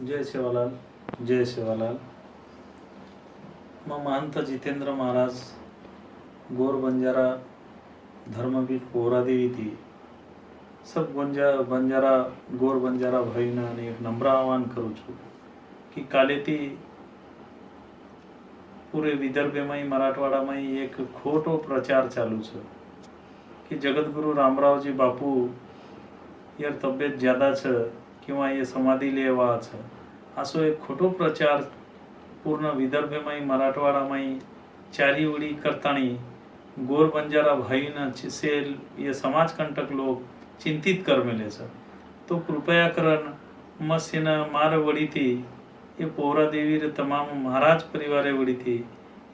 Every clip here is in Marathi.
जय सेवालाल, जय सेवालाल। मग महंत जितेंद्र महाराज गोर बंजारा धर्मवीर पोहरादेवी थी सब बंजारा गोर बंजारा भाईना ने एक नम्र आह्वान करूँ छू कि कालेती पूरे विदर्भ में मराठवाड़ा में एक खोटो प्रचार चालू है कि जगतगुरु रामरावजी बापू यार तब्येत ज्यादा छ किंवा ये समाधी लेवा छ असो एक खोटो प्रचार पूर्ण विदर्भ में मराठवाड़ा में चारी उड़ी करतानी गोर बंजारा भाईना से ये समाज कंटक लोग चिंतित कर मिले छ। तो कृपया करन मसीन मार वड़ी थी ये पोहरा देवी रे तमाम महाराज परिवारे वड़ी थी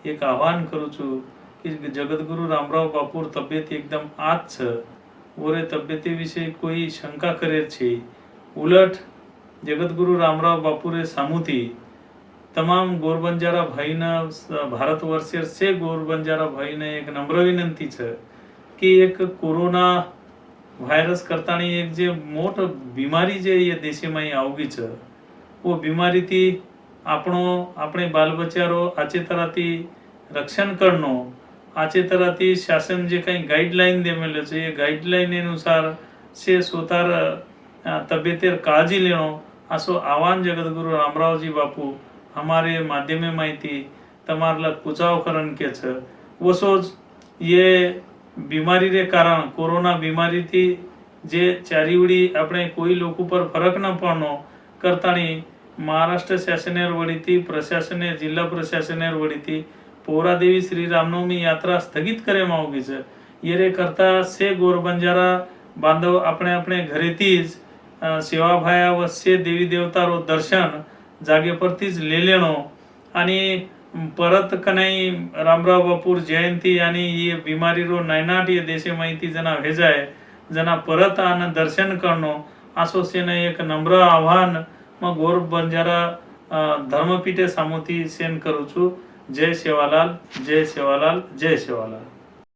एक आह्वान करूँ छू कि जगतगुरु रामराव बापूर तब्येत एकदम आज छ ओरे तब्येती विषय कोई शंका करे छे उलट जगतगुरु रामराव बापूरे सामुथी तमाम गोरबंजारा भाईना भारतवर्षीय से गोरबंजारा भाईने एक नम्र विनंती छ कि एक कोरोना वायरस करतानी एक जे मोट बीमारी जे ये देशे में आवगी छ वो बीमारी थी अपने बाल बच्चारो आचे तरह थी रक्षण करनो आचे तरह थी शासन जे कहीं गाइडलाइन दे मिले छे ये गाइडलाइन अनुसार से स्वतार तब्यतेर काळजी लेनो असो आह्वान जगतगुरु रामरावजी बापू हमारे माध्यम माहिती तमारला पुचाव करन के छ वसोज ये बीमारी रे कारण कोरोना बीमारी थी जे चारीवड़ी अपने कोई लोग पर फरक न पड़नो करतानी महाराष्ट्र शासनेर वड़ी थी प्रशासने जिला प्रशासनेर वड़ी थी पोहरा देवी श्री रामनवमी यात्रा स्थगित करे मावगी छ ये रे करता से गोर बंजारा बांधव अपने अपने घरे थीज सेवा भाया व से देवी देवतारो दर्शन जागे परतीच ले लेनो आणि परत कनाई रामराव बापूर जयंती आणि ये बीमारी रो नायनाट ये देशे माहिती जना भेजाय जना परत आन दर्शन करनो असो सेने एक नम्र आह्वान मग गोर बंजारा धर्मपीठे सामुती सेन करू छू। जय सेवालाल, जय सेवालाल, जय सेवालाल।